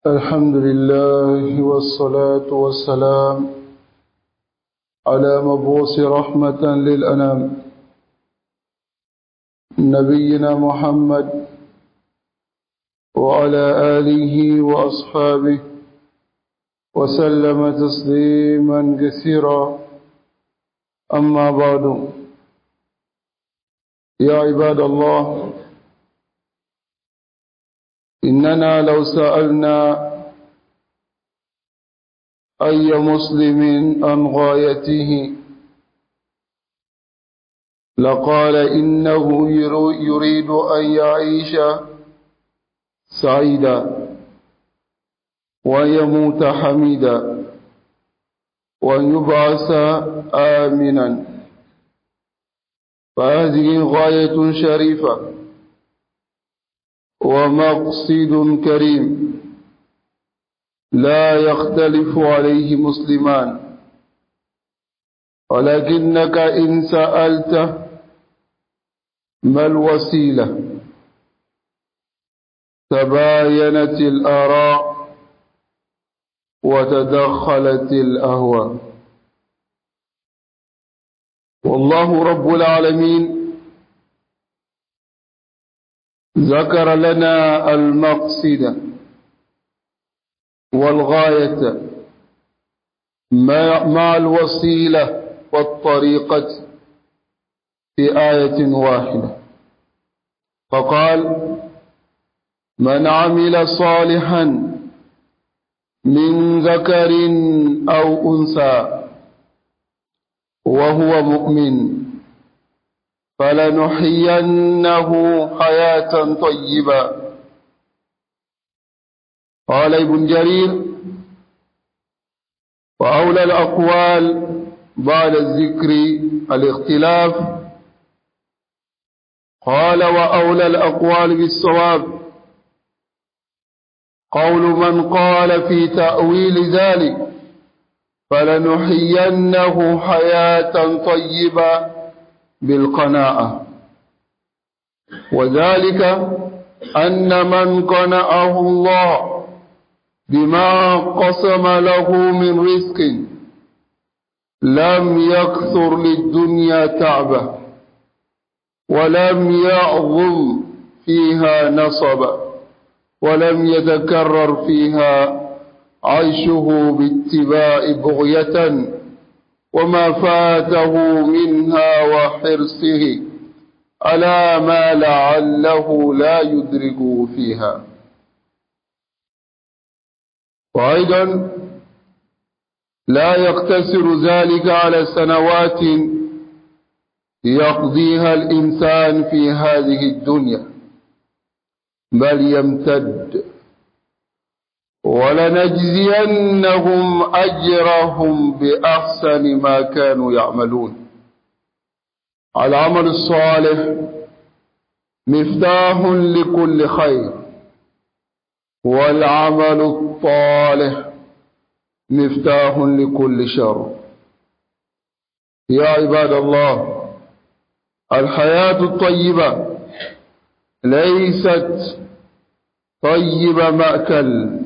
الحمد لله والصلاة والسلام على مبعوث رحمة للأنام نبينا محمد وعلى آله وأصحابه وسلم تسليما كثيرا. أما بعد، يا عباد الله، إننا لو سألنا أي مسلم عن غايته لقال إنه يريد أن يعيش سعيدا ويموت حميدا ويبعث آمنا، فهذه غاية شريفة ومقصد كريم لا يختلف عليه مسلمان. ولكنك إن سألت ما الوسيلة تباينت الآراء وتدخلت الأهواء. والله رب العالمين ذكر لنا المقصد والغاية مع الوسيلة والطريقة في آية واحدة، فقال: من عمل صالحا من ذكر أو أنثى وهو مؤمن فلنحيينه حياة طيبة. قال ابن جرير: وأولى الأقوال بعد الذكر الاختلاف. قال: وأولى الأقوال بالصواب قول من قال في تأويل ذلك فلنحيينه حياة طيبة بالقناعة، وذلك أن من قنعه الله بما قسم له من رزق لم يكثر للدنيا تعبه ولم يعظم فيها نصبا ولم يتكرر فيها عيشه باتباع بغية وما فاته منها وحرصه على ما لعله لا يدركه فيها. وأيضا لا يقتصر ذلك على سنوات يقضيها الإنسان في هذه الدنيا، بل يمتد. ولنجزينهم أجرهم بأحسن ما كانوا يعملون. العمل الصالح مفتاح لكل خير، والعمل الطالح مفتاح لكل شر. يا عباد الله، الحياة الطيبة ليست طيب مأكل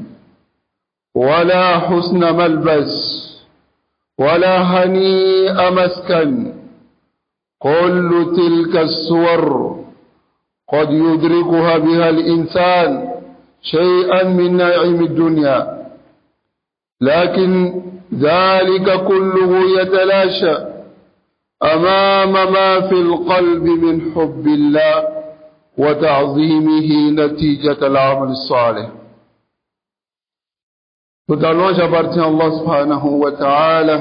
ولا حسن ملبس ولا هنيء مسكن. كل تلك الصور قد يدركها بها الإنسان شيئا من نعيم الدنيا، لكن ذلك كله يتلاشى أمام ما في القلب من حب الله وتعظيمه نتيجة العمل الصالح. Toute la louange appartient à Allah subhanahu wa ta'ala.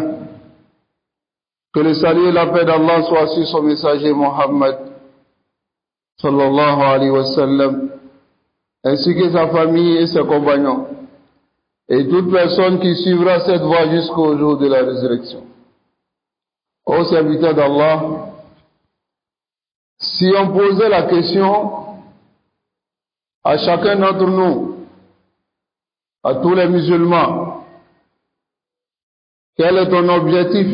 Que le salut et la paix d'Allah soient sur son messager Muhammad sallallahu alayhi wa sallam, ainsi que sa famille et ses compagnons, et toute personne qui suivra cette voie jusqu'au jour de la résurrection. Ô serviteurs d'Allah, si on posait la question à chacun d'entre nous, à tous les musulmans, quel est ton objectif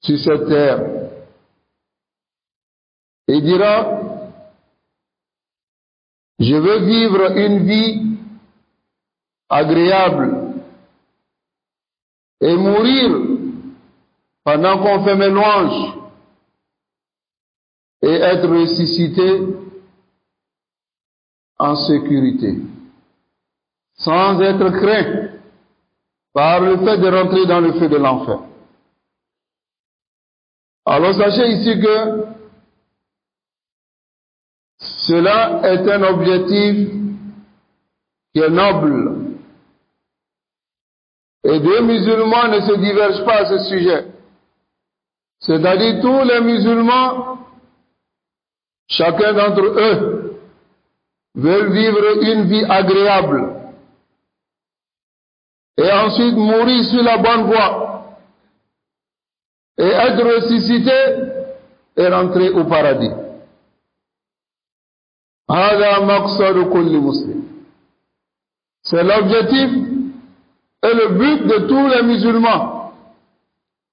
sur cette terre? Il dira: je veux vivre une vie agréable et mourir pendant qu'on fait mes louanges et être ressuscité en sécurité, sans être craint par le fait de rentrer dans le feu de l'enfer. Alors sachez ici que cela est un objectif qui est noble. Et deux musulmans ne se divergent pas à ce sujet. C'est-à-dire tous les musulmans, chacun d'entre eux, veulent vivre une vie agréable et ensuite mourir sur la bonne voie et être ressuscité et rentrer au paradis. هذا مقصد كل مسلم. C'est l'objectif et le but de tous les musulmans.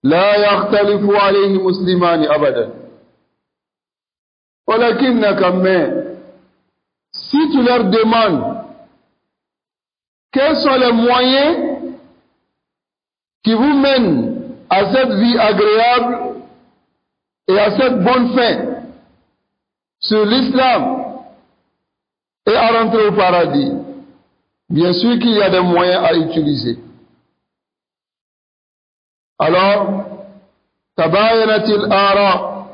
لا يختلف عليه مسلمان أبدا. ولكنك mais si tu leur demandes quels sont les moyens qui vous mènent à cette vie agréable et à cette bonne fin sur l'islam et à rentrer au paradis, bien sûr qu'il y a des moyens à utiliser. Alors, tabayanatil ara,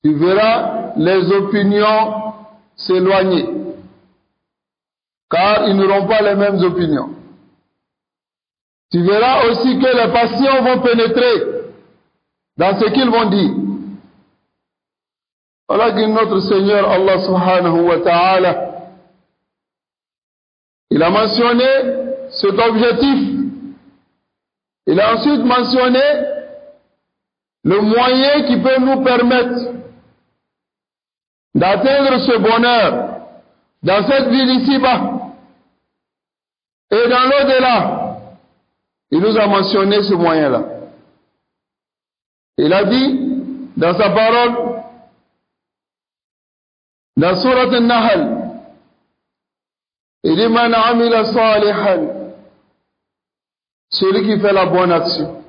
tu verras les opinions s'éloigner, car ils n'auront pas les mêmes opinions. Tu verras aussi que les passions vont pénétrer dans ce qu'ils vont dire. Voilà que notre Seigneur Allah subhanahu wa ta'ala, il a mentionné cet objectif. Il a ensuite mentionné le moyen qui peut nous permettre d'atteindre ce bonheur dans cette vie d'ici-bas et dans l'au-delà. Il nous a mentionné ce moyen-là. Il a dit dans sa parole, dans Surat An-Nahl, il dit Man amila salihan, celui qui fait la bonne action,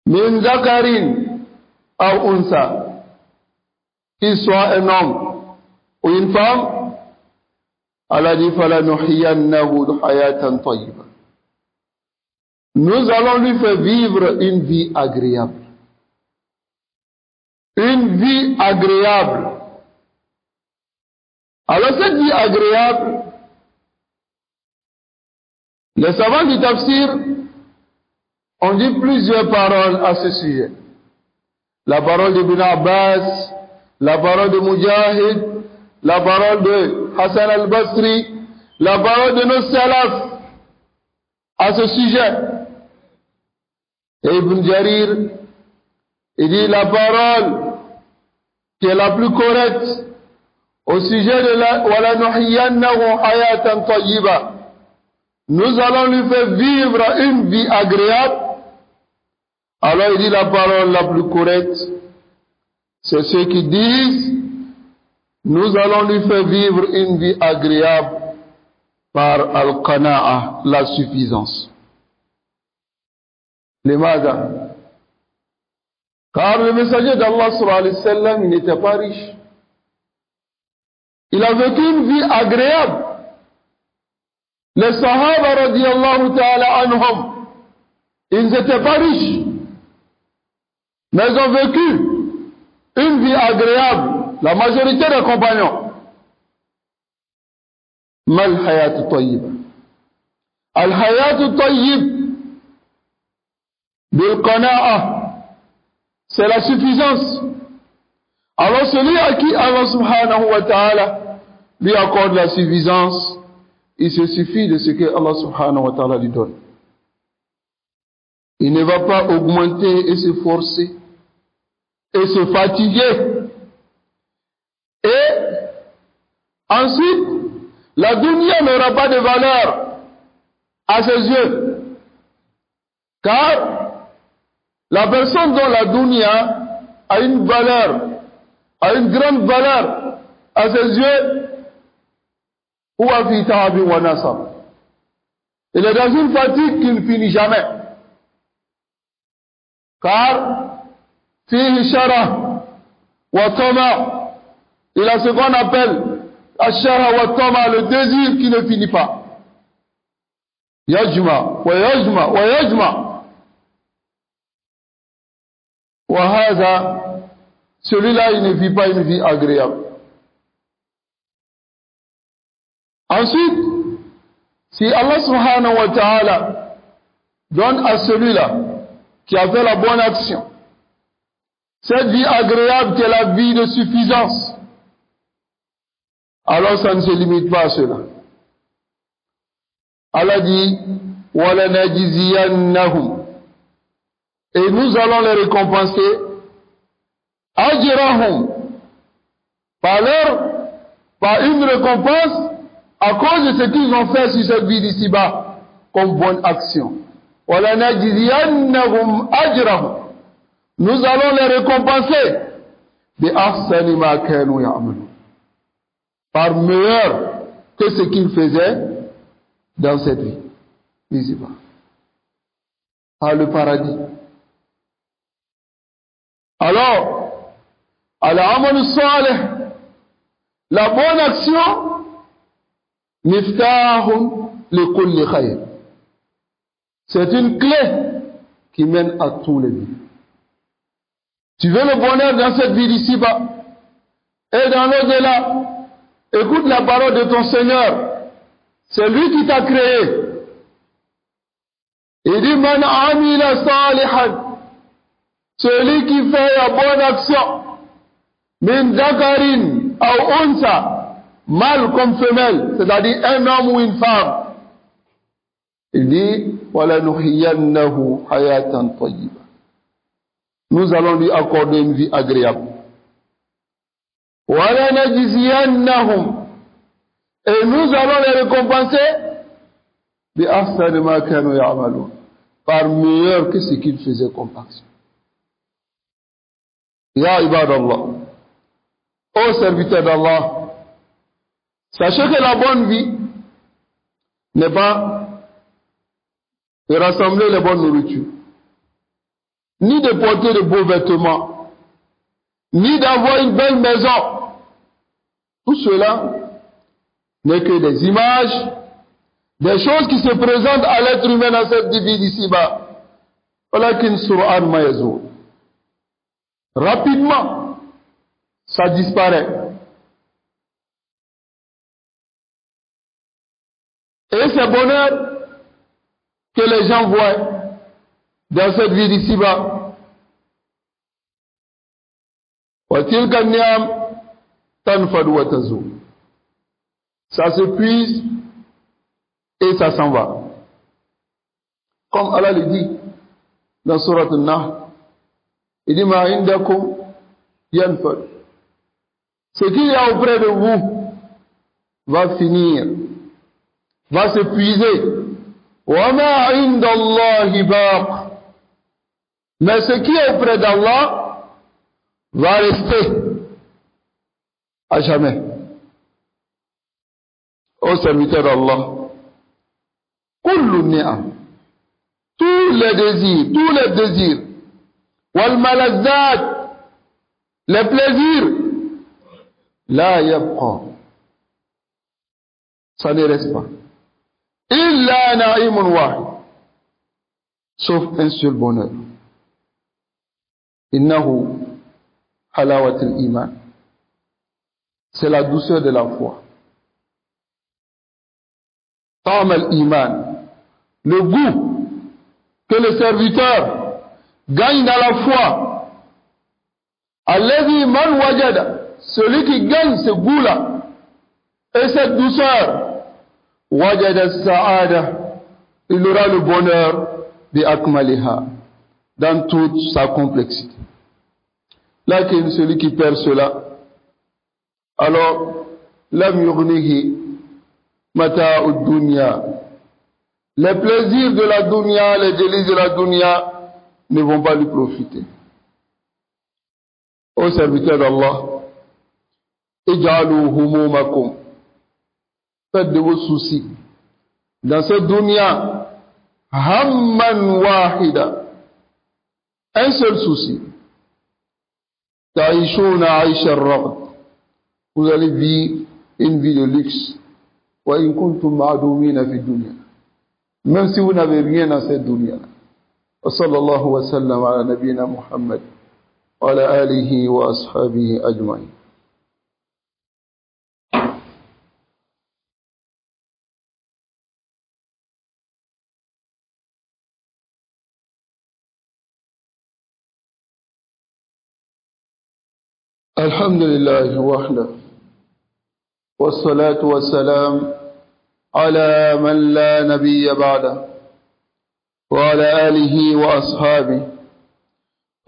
min zakarin ou unsa, qu'il soit un homme ou une femme, Allah dit falanuhyiyannahu hayatan tayyiba. Nous allons lui faire vivre une vie agréable. Une vie agréable. Alors cette vie agréable, les savants du tafsir ont dit plusieurs paroles à ce sujet. La parole d'Ibn Abbas, la parole de Mujahid, la parole de Hassan al-Basri, la parole de nos salafs à ce sujet. Et Ibn Jarir, il dit la parole qui est la plus correcte au sujet de la وَلَنُحْيَنَّهُ حَيَاةً طَيِّبًا. Nous allons lui faire vivre une vie agréable. Alors il dit la parole la plus correcte, c'est ceux qui disent nous allons lui faire vivre une vie agréable par al-qana'a, la suffisance. Lemada. Car le messager d'Allah sallallahu alayhi wa sallam, il n'était pas riche. Il a vécu une vie agréable. Les Sahaba radiyallahu ta'ala anhum, ils n'étaient pas riches, mais ils ont vécu une vie agréable. La majorité des compagnons. Mal hayat tayyib. Al hayat tayyib bil qana'a, c'est la suffisance. Alors celui à qui Allah subhanahu wa ta'ala lui accorde la suffisance, il se suffit de ce que Allah subhanahu wa ta'ala lui donne. Il ne va pas augmenter et se forcer et se fatiguer. Et ensuite, la dunya n'aura pas de valeur à ses yeux. Car la personne dont la dunya a une valeur, a une grande valeur à ses yeux, Huwa fi ta'abin wa nasab. Il est dans une fatigue qui ne finit jamais. Car, fihi shara wa tama. Il a ce qu'on appelle ashara wa tama, le désir qui ne finit pas. Yajma, wa yajma, wa yajma. Wa hadha, celui-là, il ne vit pas une vie agréable. Ensuite, si Allah subhanahu wa ta'ala donne à celui-là qui a fait la bonne action cette vie agréable qui est la vie de suffisance, alors ça ne se limite pas à cela. Allah dit وَلَنَجْزِيَنَّهُمْ, et nous allons les récompenser أَجْرَهُمْ, par une récompense à cause de ce qu'ils ont fait sur cette vie d'ici-bas comme bonne action. وَلَنَجْزِيَنَّهُمْ أَجْرَهُمْ, nous allons les récompenser بِأَحْسَنِ مَا كَانُوا يَعْمَلُونَ, par meilleur que ce qu'ils faisaient dans cette vie d'ici-bas. Ah, le paradis. Alors, al-amal salih, la bonne action, miftahun li kulli khayr, c'est une clé qui mène à tous les vies. Tu veux le bonheur dans cette vie d'ici-bas et dans l'au-delà, écoute la parole de ton Seigneur. C'est lui qui t'a créé. Il dit man amila salihan, celui qui fait la bonne action, min dakarin ou unsa, mâle comme femelle, c'est-à-dire un homme ou une femme. Il dit وَلَنُحْيَنَّهُ حَيَاةً طَيِّبًا, nous allons lui accorder une vie agréable. وَلَنَجْزِيَنَّهُمْ, et nous allons les récompenser بِأَحْسَنِ مَا كَانُوا يَعْمَلُونَ, par meilleur que ce qu'ils faisaient comme action. Ya ibadallah, ô serviteurs d'Allah, sachez que la bonne vie n'est pas de rassembler les bonnes nourritures, ni de porter de beaux vêtements, ni d'avoir une belle maison. Tout cela n'est que des images, des choses qui se présentent à l'être humain dans cette vie d'ici-bas. Walakin sur'an ma yazul, rapidement, ça disparaît. Et ce bonheur que les gens voient dans cette vie d'ici-bas, وَتِلْكَ النِّعَمْ تَنْفَدُ وَتَزُولُ, ça s'épuise et ça s'en va. Comme Allah le dit dans Surat An-Nahl, il dit مَا عِنْدَكُمْ يَنْفَدُ, ce qu'il y a auprès de vous va finir, va s'épuiser. وَمَا عِنْدَ اللَّهِ بَاقٍ, mais ce qui est auprès d'Allah va rester à jamais. Ô serviteur d'Allah, kullu ni'am, tous les désirs, wal malazzat, les plaisirs, la yabqa, ça ne reste pas. Illa na'imun wahid, sauf un seul bonheur. Innahu halawatul iman, c'est la douceur de la foi. Ta'am al-iman, le goût que le serviteur gagne dans la foi. Alladhi man wajada, celui qui gagne ce goût-là et cette douceur, wajada sa'ada, il aura le bonheur bi akmaliha, dans toute sa complexité. Lakin celui qui perd cela, alors lam yughnihi mata'ud dunya, les plaisirs de la dunya, les délices de la dunya ne vont pas lui profiter. Ô serviteurs d'Allah, ij'alu humumakum faites de vos soucis dans cette dunya hamman wahida, un seul souci. Ta'ishuna aisha ar-ragd, vous allez vivre une vie de luxe. Wa in kuntum ma'dumina fi dunya, même si vous n'avez rien dans cette dunya. Wa sallallahu wa sallam ala nabiyyina Muhammad wa ala alihi wa ashabihi ajma'in. الحمد لله وحده والصلاة والسلام على من لا نبي بعده وعلى آله وأصحابه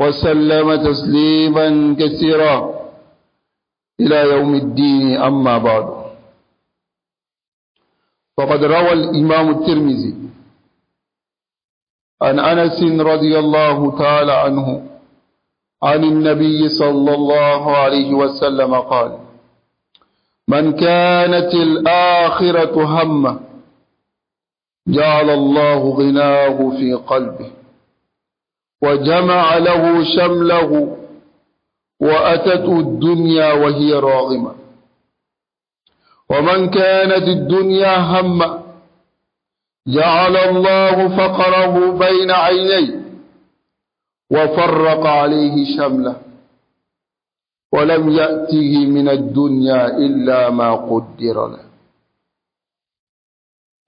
وسلم تسليما كثيرا إلى يوم الدين. أما بعد، فقد روى الإمام الترمذي عن أنس رضي الله تعالى عنه عن النبي صلى الله عليه وسلم قال: من كانت الآخرة همه جعل الله غناه في قلبه وجمع له شمله وأتته الدنيا وهي راغمة. ومن كانت الدنيا همه جعل الله فقره بين عينيه وفرق عليه شمله ولم يأته من الدنيا إلا ما قدر له.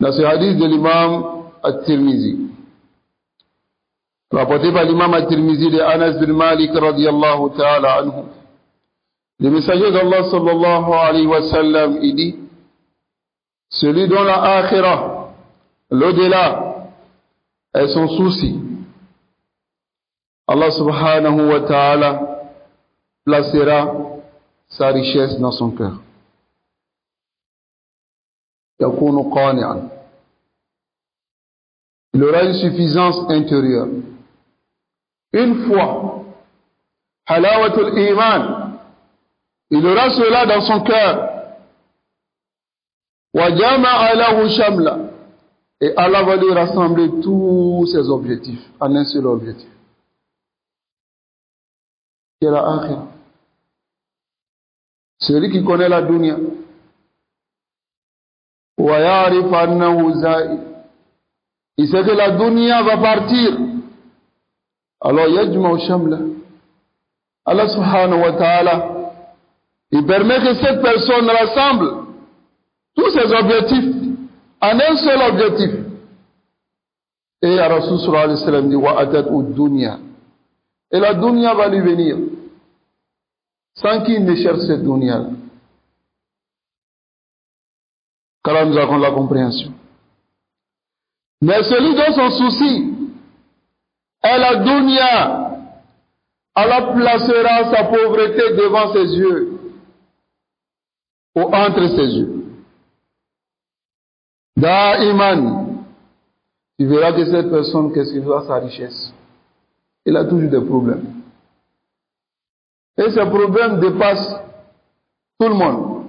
Dans ce hadith de l'imam At-Tirmizi, rapporté par l'imam At-Tirmizi de Anas bin Malik radiyallahu ta'ala anhu, le messager d'Allah sallallahu alayhi wa sallam, il dit: celui dont la akhirah, l'au-delà, est son souci, Allah subhanahu wa ta'ala placera sa richesse dans son cœur. Yakunu qani'an. Il aura une suffisance intérieure. Une fois halawatul iman, il aura cela dans son cœur. Wa jama'a lahu shamla, et Allah va lui rassembler tous ses objectifs en un seul objectif, qui est la akhirah. Celui qui connaît la dunya, wa ya'rif annahu za'i, il sait que la dunya va partir, alors yajma'u shamla, Allah subhanahu wa ta'ala, il permet que cette personne rassemble tous ses objectifs en un seul objectif. Et Rasul sallallahu alayhi wa sallam dit: wa atatu dunya, et la dunya va lui venir sans qu'il ne cherche cette dunya. Car nous avons la compréhension. Mais celui dont son souci est la dunya, Allah placera sa pauvreté devant ses yeux ou entre ses yeux. Da'iman, tu verras que cette personne, qu'est-ce qu'il fait à sa richesse? Il a toujours des problèmes. Et ces problèmes dépassent tout le monde.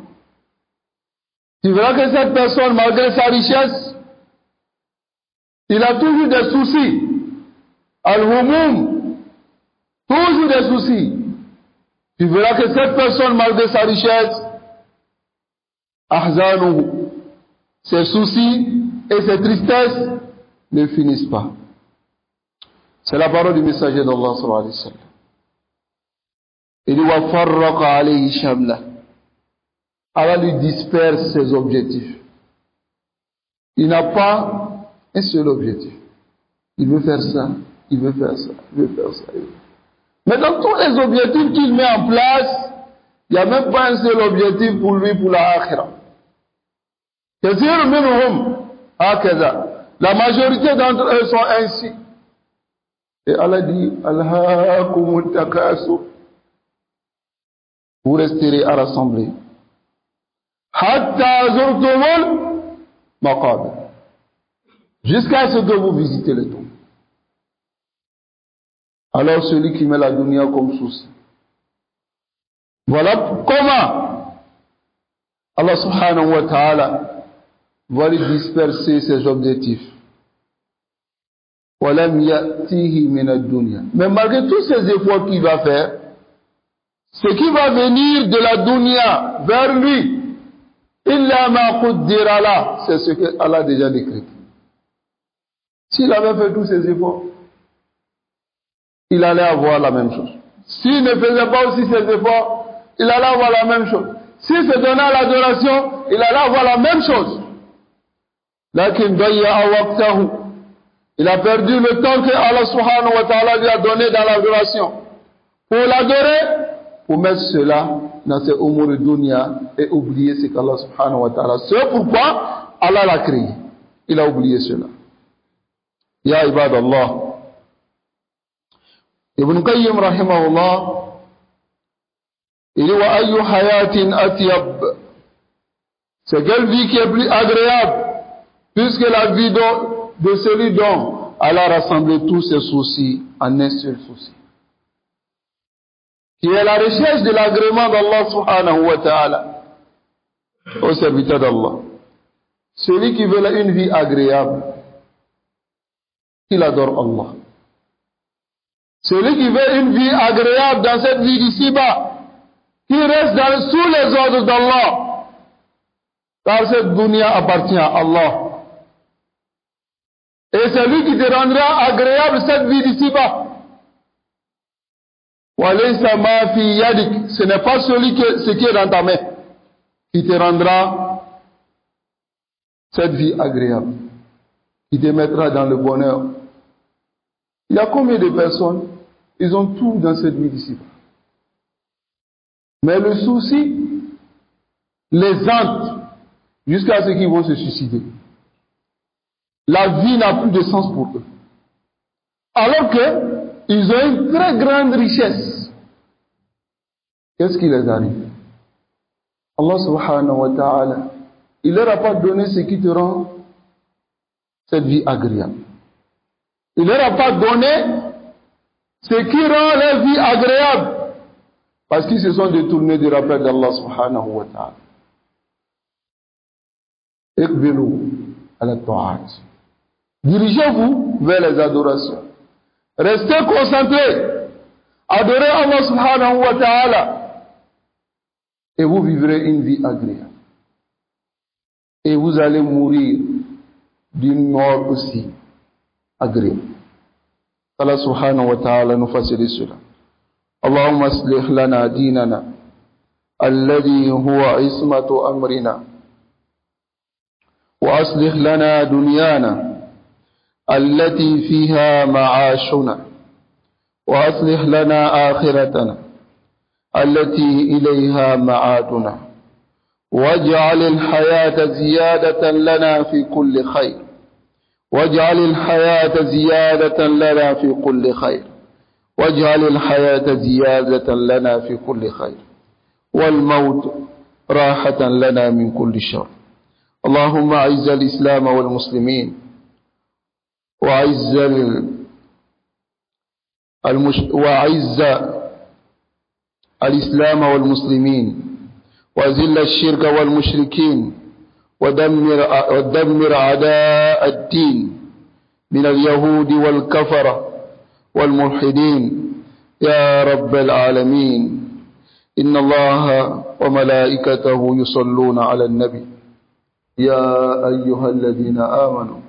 Tu verras que cette personne, malgré sa richesse, il a toujours des soucis. Al-Humum, toujours des soucis. Tu verras que cette personne, malgré sa richesse, Ahzanuhu, ses soucis et ses tristesses ne finissent pas. C'est la parole du messager d'Allah sallallahu alayhi wa sallam. Il dit: wa farraqa alayhi shamla, Allah lui disperse ses objectifs. Il n'a pas un seul objectif. Il veut faire ça, il veut faire ça, il veut faire ça. Mais dans tous les objectifs qu'il met en place, il n'y a même pas un seul objectif pour lui, pour la akhirah. La majorité d'entre eux sont ainsi. Et Allah dit: Alhaakumut takasur, vous resterez à rassembler. Hatta zurtumul maqabir, jusqu'à ce que vous visitez les tombes. Alors celui qui met la dunya comme souci, voilà comment Allah subhanahu wa ta'ala va lui disperser ses objectifs. Mais malgré tous ces efforts qu'il va faire, ce qui va venir de la dunya vers lui, c'est ce que Allah a déjà décrit. S'il avait fait tous ces efforts, il allait avoir la même chose. S'il ne faisait pas aussi ses efforts, il allait avoir la même chose. S'il se donnait à l'adoration, il allait avoir la même chose. Il a perdu le temps que Allah subhanahu wa ta'ala lui a donné dans l'adoration. Pour l'adorer, pour mettre cela dans ses umur dunya et oublier ce qu'Allah subhanahu wa ta'ala. C'est pourquoi Allah l'a créé. Il a oublié cela. Ya ibadallah. Ibn Qayyim rahimahullah, il dit wa ayyu hayatin atyab. C'est quelle vie qui est plus agréable, puisque la vie de celui dont Allah a rassemblé tous ses soucis en un seul souci, qui est la recherche de l'agrément d'Allah subhanahu wa ta'ala, au serviteur d'Allah. Celui qui veut une vie agréable, il adore Allah. Celui qui veut une vie agréable dans cette vie d'ici-bas, qui reste sous les ordres d'Allah, car cette dunya appartient à Allah. Et c'est lui qui te rendra agréable cette vie d'ici-bas. Ce n'est pas ce qui est dans ta main qui te rendra cette vie agréable, qui te mettra dans le bonheur. Il y a combien de personnes, ils ont tout dans cette vie d'ici-bas. Mais le souci les hante jusqu'à ce qu'ils vont se suicider. La vie n'a plus de sens pour eux. Alors qu'ils ont une très grande richesse. Qu'est-ce qui les arrive? Allah subhanahu wa ta'ala, il leur a pas donné ce qui te rend cette vie agréable. Il leur a pas donné ce qui rend leur vie agréable. Parce qu'ils se sont détournés du rappel d'Allah subhanahu wa ta'ala. Iqbilu ala ta'at. Dirigez-vous vers les adorations. Restez concentrés. Adorez Allah subhanahu wa ta'ala. Et vous vivrez une vie agréable. Et vous allez mourir d'une mort aussi agréable. Allah subhanahu wa ta'ala nous facilite cela. اللهم اصلح لنا ديننا الذي هو عصمة أمرنا وأصلح لنا دنيانا التي فيها معاشنا وأصلح لنا آخرتنا التي إليها معادنا واجعل الحياة زيادة لنا في كل خير واجعل الحياة زيادة لنا في كل خير واجعل الحياة زيادة لنا في كل خير والموت راحة لنا من كل شر. اللهم أعز الإسلام والمسلمين وأعز الإسلام والمسلمين وأذل الشرك والمشركين ودمر أعداء الدين من اليهود والكفرة والملحدين يا رب العالمين. إن الله وملائكته يصلون على النبي يا أيها الذين آمنوا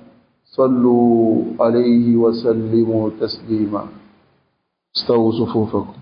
صلوا عليه وسلموا تسليما. استووا صفوفكم.